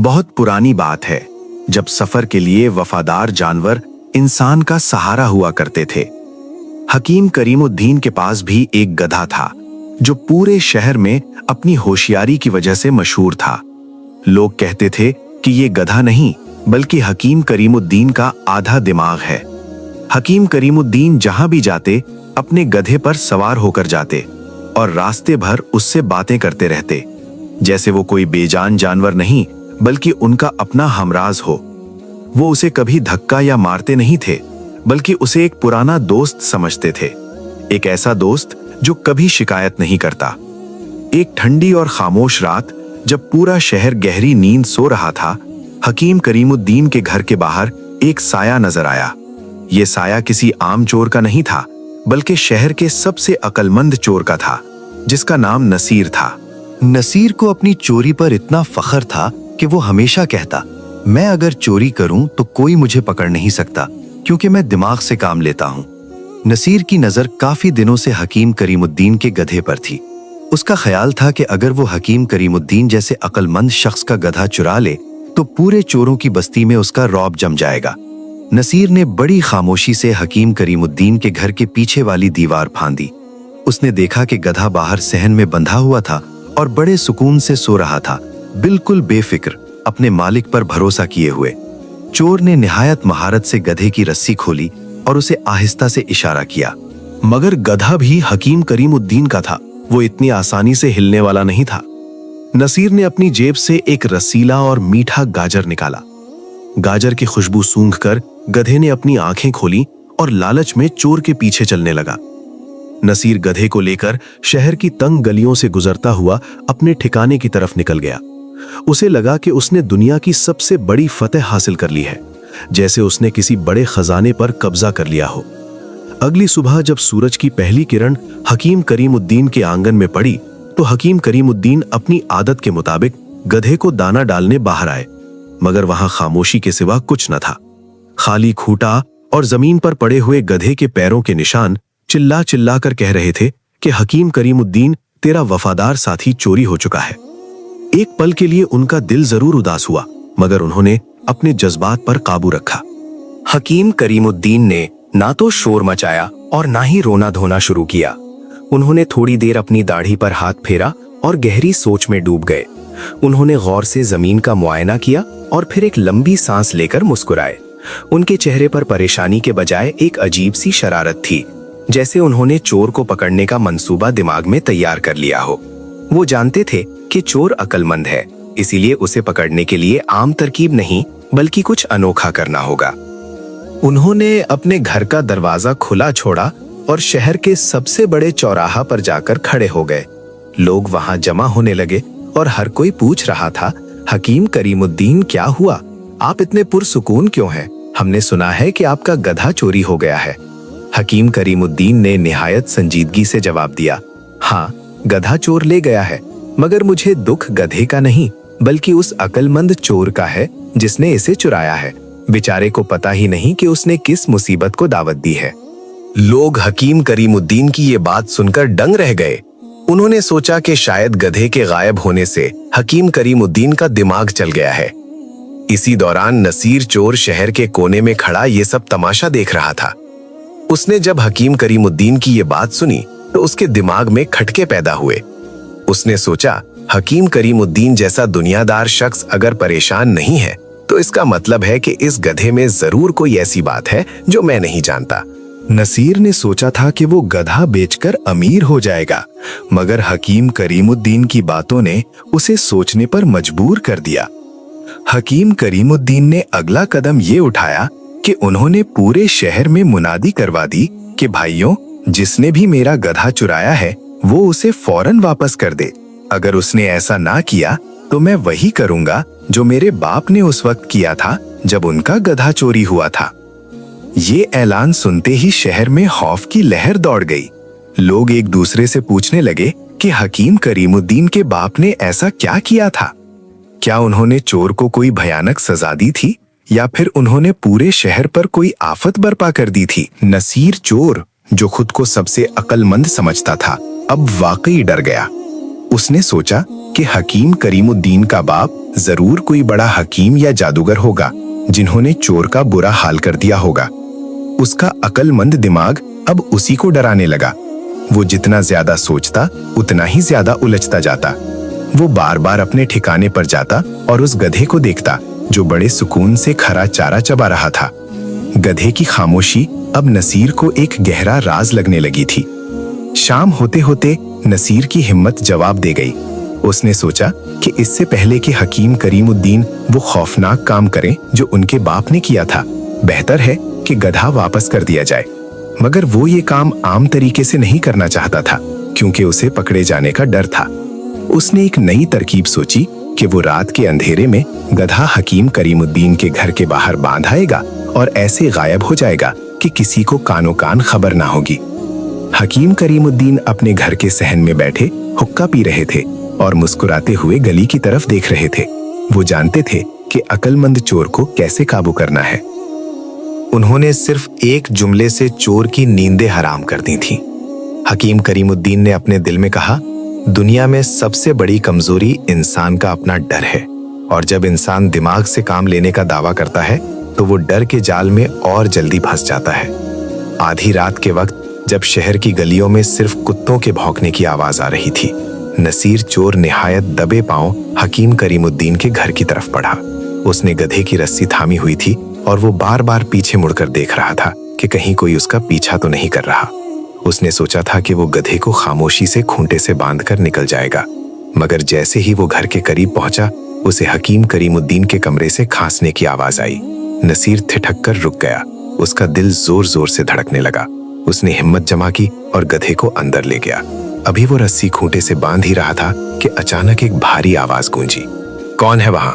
बहुत पुरानी बात है, जब सफर के लिए वफादार जानवर इंसान का सहारा हुआ करते थे। हकीम करीमुद्दीन के पास भी एक गधा था जो पूरे शहर में अपनी होशियारी की वजह से मशहूर था। लोग कहते थे कि ये गधा नहीं बल्कि हकीम करीमुद्दीन का आधा दिमाग है। हकीम करीमुद्दीन जहां भी जाते अपने गधे पर सवार होकर जाते और रास्ते भर उससे बातें करते रहते, जैसे वो कोई बेजान जानवर नहीं बल्कि उनका अपना हमराज हो। वो उसे कभी धक्का या मारते नहीं थे बल्कि उसे एक पुराना दोस्त समझते थे, एक ऐसा दोस्त जो कभी शिकायत नहीं करता। एक ठंडी और खामोश रात जब पूरा शहर गहरी नींद सो रहा था, हकीम करीमुद्दीन के घर के बाहर एक साया नजर आया। ये साया किसी आम चोर का नहीं था बल्कि शहर के सबसे अक्लमंद चोर का था, जिसका नाम नसीर था। नसीर को अपनी चोरी पर इतना फख्र था कि वो हमेशा कहता, मैं अगर चोरी करूं तो कोई मुझे पकड़ नहीं सकता क्योंकि मैं दिमाग से काम लेता हूं। नसीर की नजर काफी दिनों से हकीम करीमुद्दीन के गधे पर थी। उसका ख्याल था कि अगर वो हकीम करीमुद्दीन जैसे अक्लमंद शख्स का गधा चुरा ले तो पूरे चोरों की बस्ती में उसका रौब जम जाएगा। नसीर ने बड़ी खामोशी से हकीम करीमुद्दीन के घर के पीछे वाली दीवार फांदी। उसने देखा कि गधा बाहर सहन में बंधा हुआ था और बड़े सुकून से सो रहा था, बिल्कुल बेफिक्र, अपने मालिक पर भरोसा किए हुए। चोर ने निहायत महारत से गधे की रस्सी खोली और उसे आहिस्ता से इशारा किया। मगर गधा भी हकीम करीमुद्दीन का था, वो इतनी आसानी से हिलने वाला नहीं था। नसीर ने अपनी जेब से एक रसीला और मीठा गाजर निकाला। गाजर की खुशबू सूंघकर गधे ने अपनी आंखें खोली और लालच में चोर के पीछे चलने लगा। नसीर गधे को लेकर शहर की तंग गलियों से गुजरता हुआ अपने ठिकाने की तरफ निकल गया। उसे लगा कि उसने दुनिया की सबसे बड़ी फतह हासिल कर ली है, जैसे उसने किसी बड़े खजाने पर कब्जा कर लिया हो। अगली सुबह जब सूरज की पहली किरण हकीम करीमुद्दीन के आंगन में पड़ी तो हकीम करीमुद्दीन अपनी आदत के मुताबिक गधे को दाना डालने बाहर आए, मगर वहां खामोशी के सिवा कुछ न था। खाली खूंटा और जमीन पर पड़े हुए गधे के पैरों के निशान चिल्ला चिल्ला कर कह रहे थे कि हकीम करीमुद्दीन, तेरा वफादार साथी चोरी हो चुका है। एक पल के लिए उनका दिल जरूर उदास हुआ, मगर उन्होंने अपने जज्बात पर काबू रखा। हकीम करीमुद्दीन ने ना तो शोर मचाया और ना ही रोना धोना शुरू किया। उन्होंने थोड़ी देर अपनी दाढ़ी पर हाथ फेरा और गहरी सोच में डूब गए। उन्होंने गौर से जमीन का मुआयना किया और फिर एक लंबी सांस लेकर मुस्कुराए। उनके चेहरे पर परेशानी के बजाय एक अजीब सी शरारत थी, जैसे उन्होंने चोर को पकड़ने का मंसूबा दिमाग में तैयार कर लिया हो। वो जानते थे कि चोर अक्लमंद है, इसीलिए उसे पकड़ने के लिए आम तरकीब नहीं बल्कि कुछ अनोखा करना होगा। उन्होंने अपने घर का दरवाजा खुला छोड़ा और शहर के सबसे बड़े चौराहा पर जाकर खड़े हो गए। लोग वहां जमा होने लगे और हर कोई पूछ रहा था, हकीम करीमुद्दीन, क्या हुआ? आप इतने पुरसुकून क्यों हैं? हमने सुना है कि आपका गधा चोरी हो गया है। हकीम करीमुद्दीन ने निहायत संजीदगी से जवाब दिया, हाँ, गधा चोर ले गया है, मगर मुझे दुख गधे का नहीं बल्कि उस अक्लमंद चोर का है जिसने इसे चुराया है। बेचारे को पता ही नहीं कि उसने किस मुसीबत को दावत दी है। लोग हकीम करीमुद्दीन की ये बात सुनकर दंग रह गए। उन्होंने सोचा कि शायद गधे के गायब होने से हकीम करीमुद्दीन का दिमाग चल गया है। इसी दौरान नसीर चोर शहर के कोने में खड़ा ये सब तमाशा देख रहा था। उसने जब हकीम करीमुद्दीन की ये बात सुनी तो उसके दिमाग में खटके पैदा हुए। उसने सोचा, हकीम करीमुद्दीन जैसा दुनियादार शख्स अगर परेशान नहीं है तो इसका मतलब है कि इस गधे में जरूर कोई ऐसी बात है जो मैं नहीं जानता। नसीर ने सोचा था कि वो गधा बेचकर अमीर हो जाएगा, मगर हकीम करीमुद्दीन की बातों ने उसे सोचने पर मजबूर कर दिया। हकीम करीमुद्दीन ने अगला कदम ये उठाया कि उन्होंने पूरे शहर में मुनादी करवा दी कि भाइयों, जिसने भी मेरा गधा चुराया है वो उसे फौरन वापस कर दे। अगर उसने ऐसा ना किया तो मैं वही करूंगा जो मेरे बाप ने उस वक्त किया था जब उनका गधा चोरी हुआ था। ये ऐलान सुनते ही शहर में खौफ की लहर दौड़ गई। लोग एक दूसरे से पूछने लगे कि हकीम करीमुद्दीन के बाप ने ऐसा क्या किया था। क्या उन्होंने चोर को कोई भयानक सजा दी थी या फिर उन्होंने पूरे शहर पर कोई आफत बर्पा कर दी थी। नसीर चोर, जो खुद को सबसे अक्लमंद समझता था, अब वाकई डर गया। उसने सोचा कि हकीम करीमुद्दीन का बाप जरूर कोई बड़ा हकीम या जादूगर होगा जिन्होंने चोर का बुरा हाल कर दिया होगा। उसका अक्लमंद दिमाग अब उसी को डराने लगा। वो जितना ज्यादा सोचता उतना ही ज्यादा उलझता जाता। वो बार बार अपने ठिकाने पर जाता और उस गधे को देखता जो बड़े सुकून से खरा चारा चबा रहा था। गधे की खामोशी अब नसीर को एक गहरा राज लगने लगी थी। शाम होते होते नसीर की हिम्मत जवाब दे गई। उसने सोचा कि इससे पहले कि हकीम करीमुद्दीन वो खौफनाक काम करें जो उनके बाप ने किया था, बेहतर है कि गधा वापस कर दिया जाए। मगर वो ये काम आम तरीके से नहीं करना चाहता था क्योंकि उसे पकड़े जाने का डर था। उसने एक नई तरकीब सोची कि वो रात के अंधेरे में गधा हकीम करीमुद्दीन के घर के बाहर बांध आएगा और ऐसे गायब हो जाएगा कि किसी को कानो कान खबर ना होगी। हकीम करीमुद्दीन अपने घर के सहन में बैठे हुक्का पी रहे थे और मुस्कुराते हुए गली की तरफ देख रहे थे। वो जानते थे कि अक्लमंद चोर को कैसे काबू करना है। उन्होंने सिर्फ एक जुमले से चोर की नींदें हराम कर दी थीं। हकीम करीमुद्दीन ने अपने दिल में कहा, दुनिया में सबसे बड़ी कमजोरी इंसान का अपना डर है, और जब इंसान दिमाग से काम लेने का दावा करता है तो वो डर के जाल में और जल्दी फंस जाता है। आधी रात के वक्त जब शहर की गलियों में सिर्फ कुत्तों के भौंकने की आवाज आ रही थी, नसीर चोर निहायत दबे पांव हकीम करीमुद्दीन के घर की तरफ बढ़ा। उसने गधे की रस्सी थामी हुई थी और वो बार बार पीछे मुड़कर देख रहा था कि कहीं कोई उसका पीछा तो नहीं कर रहा। उसने सोचा था कि वो गधे को खामोशी से खूंटे से बांधकर निकल जाएगा, मगर जैसे ही वो घर के करीब पहुंचा, उसे हकीम करीमुद्दीन के कमरे से खांसने की आवाज आई। नसीर ठिठक कर रुक गया। उसका दिल जोर जोर से धड़कने लगा। उसने हिम्मत जमा की और गधे को अंदर ले गया। अभी वो रस्सी खूंटे से बांध ही रहा था कि अचानक एक भारी आवाज गूंजी। कौन है वहां?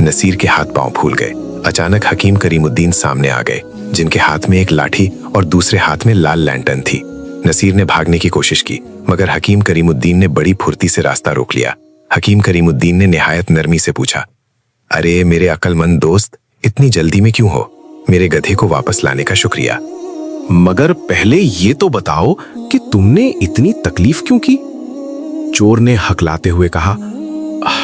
नसीर के हाथ पांव फूल गए। अचानक हकीम करीमुद्दीन सामने आ गए, जिनके हाथ में एक लाठी और दूसरे हाथ में लाल लैंटर्न थी। नसीर ने भागने की कोशिश की, मगर हकीम करीमुद्दीन ने बड़ी फुर्ती से रास्ता रोक लिया। हकीम करीमुद्दीन ने निहायत नरमी से पूछा, अरे मेरे अक्लमंद दोस्त, इतनी जल्दी में क्यों हो? मेरे गधे को वापस लाने का शुक्रिया, मगर पहले ये तो बताओ कि तुमने इतनी तकलीफ क्यों की? चोर ने हकलाते हुए कहा,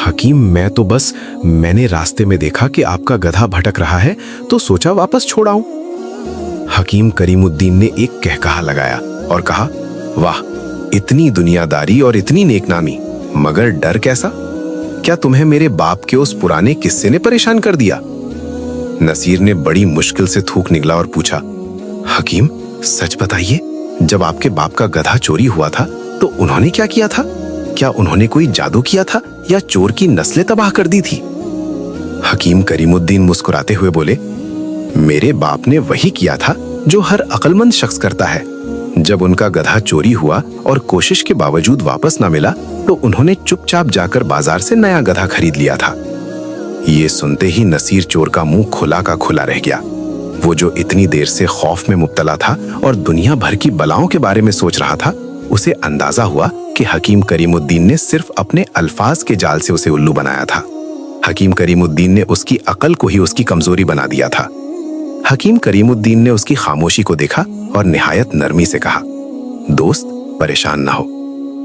हकीम मैं तो बस मैंने रास्ते में देखा कि आपका गधा भटक रहा है तो सोचा वापस छोड़ाऊं। हकीम करीमुद्दीन ने एक कहकहा लगाया और कहा, वाह, इतनी दुनियादारी और इतनी नेकनामी, मगर डर कैसा? क्या तुम्हें मेरे बाप के उस पुराने किस्से ने परेशान कर दिया? नसीर ने बड़ी मुश्किल से थूक निकला और पूछा, हकीम सच बताइए, जब आपके बाप का गधा चोरी हुआ था तो उन्होंने क्या किया था? क्या उन्होंने कोई जादू किया था या चोर की नस्लें तबाह कर दी थी? हकीम करीमुद्दीन मुस्कुराते हुए बोले, मेरे बाप ने वही किया था जो हर अक्लमंद शख्स करता है। जब उनका गधा चोरी हुआ और कोशिश के बावजूद वापस न मिला तो उन्होंने चुपचाप जाकर बाजार से नया गधा खरीद लिया था। ये सुनते ही नसीर चोर का मुंह खुला का खुला रह गया। वो जो इतनी देर से खौफ में मुब्तला था और दुनिया भर की बलाओं के बारे में सोच रहा था, उसे अंदाजा हुआ कि हकीम करीमुद्दीन ने सिर्फ अपने अल्फाज के जाल से उसे उल्लू बनाया था। हकीम करीमुद्दीन ने उसकी अकल को ही उसकी कमजोरी बना दिया था। हकीम करीमुद्दीन ने उसकी खामोशी को देखा और निहायत नरमी से कहा, दोस्त परेशान ना हो,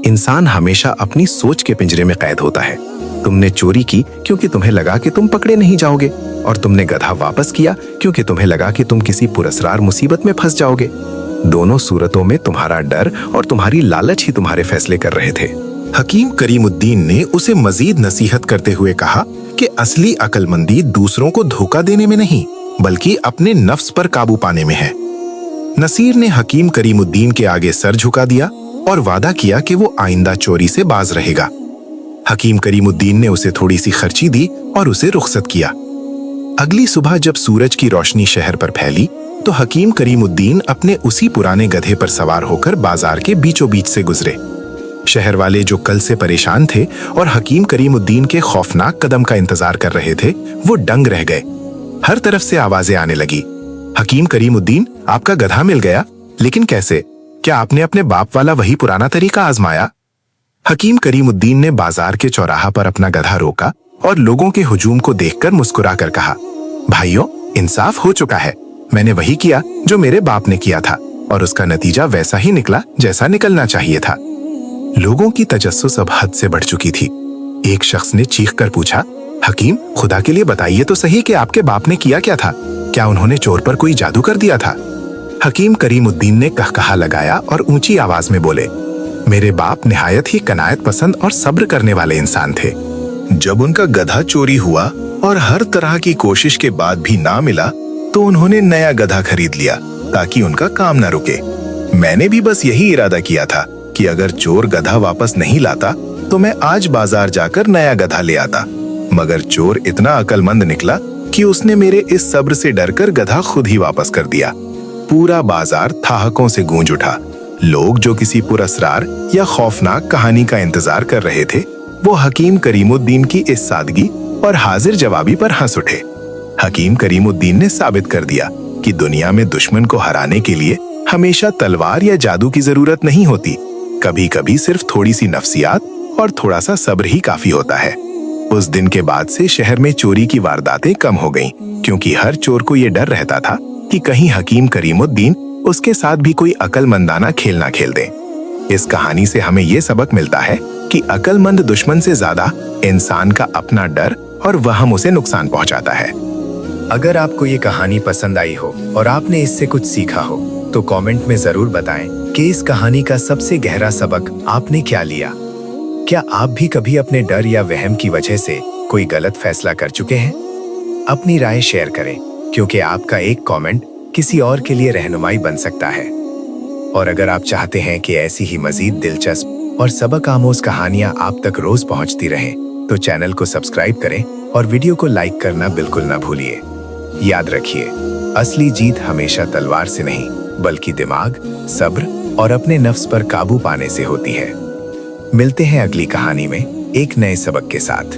इंसान हमेशा अपनी सोच के पिंजरे में कैद होता है। तुमने चोरी की क्योंकि तुम्हें लगा कि तुम पकड़े नहीं जाओगे, और तुमने गधा वापस किया क्योंकि तुम्हें लगा कि तुम किसी पुरस्कार मुसीबत में फंस जाओगे। दोनों सूरतों में तुम्हारा डर और तुम्हारी लालच ही तुम्हारे फैसले कर रहे थे। हकीम करीमुद्दीन ने उसे मजीद नसीहत करते हुए कहा कि असली अक्लमंदी दूसरों को धोखा देने में नहीं, बल्कि अपने नफ्स पर काबू पाने में है। नसीर ने हकीम करीमुद्दीन के आगे सर झुका दिया और वादा किया कि वो आइंदा चोरी से बाज रहेगा। हकीम करीमुद्दीन ने उसे थोड़ी सी खर्ची दी और उसे रुखसत किया। अगली सुबह जब सूरज की रोशनी शहर पर फैली तो हकीम करीमुद्दीन अपने उसी पुराने गधे पर सवार होकर बाजार के बीचों बीच से गुजरे। शहर वाले जो कल से परेशान थे और हकीम करीमुद्दीन के खौफनाक कदम का इंतजार कर रहे थे, वो दंग रह गए। हर तरफ से आवाजें आने लगी, हकीम करीमुद्दीन, आपका गधा मिल गया, लेकिन कैसे? क्या आपने अपने बाप वाला वही पुराना तरीका आजमाया? हकीम करीमुद्दीन ने बाजार के चौराहा पर अपना गधा रोका और लोगों के हुजूम को देखकर मुस्कुरा कर कहा, भाइयों, इंसाफ हो चुका है। मैंने वही किया जो मेरे बाप ने किया था और उसका नतीजा वैसा ही निकला जैसा निकलना चाहिए था। लोगों की तजस्सुस अब हद से बढ़ चुकी थी। एक शख्स ने चीख कर पूछा, हकीम, खुदा के लिए बताइए तो सही कि आपके बाप ने किया क्या था? क्या उन्होंने चोर पर कोई जादू कर दिया था? हकीम करीमुद्दीन ने कहकहा लगाया और ऊंची आवाज में बोले, मेरे बाप निहायत ही कनायत पसंद और सब्र करने वाले इंसान थे। जब उनका गधा चोरी हुआ और हर तरह की कोशिश के बाद भी ना मिला, तो उन्होंने नया गधा खरीद लिया ताकि उनका काम न रुके। मैंने भी बस यही इरादा किया था कि अगर चोर गधा वापस नहीं लाता तो मैं आज बाजार जाकर नया गधा ले आता, मगर चोर इतना अक्लमंद निकला कि उसने मेरे इस सब्र से डरकर गधा खुद ही वापस कर दिया। पूरा बाजार ठहाकों से गूंज उठा। लोग जो किसी पुरस्रार या खौफनाक कहानी का इंतजार कर रहे थे, वो हकीम करीमुद्दीन की इस सादगी और हाजिर जवाबी पर हंस उठे। हकीम करीमुद्दीन ने साबित कर दिया कि दुनिया में दुश्मन को हराने के लिए हमेशा तलवार या जादू की जरूरत नहीं होती। कभी कभी सिर्फ थोड़ी सी नफ्सियात और थोड़ा सा सब्र ही काफी होता है। उस दिन के बाद से शहर में चोरी की वारदातें कम हो गईं, क्योंकि हर चोर को ये डर रहता था कि कहीं हकीम करीमुद्दीन उसके साथ भी कोई अकलमंदाना खेल ना खेल दे। इस कहानी से हमें ये सबक मिलता है कि अकलमंद दुश्मन से ज्यादा इंसान का अपना डर और वहम उसे नुकसान पहुंचाता है। अगर आपको ये कहानी पसंद आई हो और आपने इससे कुछ सीखा हो तो कमेंट में जरूर बताएं कि इस कहानी का सबसे गहरा सबक आपने क्या लिया। क्या आप भी कभी अपने डर या वहम की वजह से कोई गलत फैसला कर चुके हैं? अपनी राय शेयर करें, क्योंकि आपका एक कमेंट किसी और के लिए रहनुमाई बन सकता है। और अगर आप चाहते हैं कि ऐसी ही मजीद दिलचस्प और सबक आमोज कहानियां आप तक रोज पहुंचती रहें, तो चैनल को सब्सक्राइब करें और वीडियो को लाइक करना बिल्कुल ना भूलिए। याद रखिए, असली जीत हमेशा तलवार से नहीं, बल्कि दिमाग, सब्र और अपने नफ्स पर काबू पाने से होती है। मिलते हैं अगली कहानी में एक नए सबक के साथ।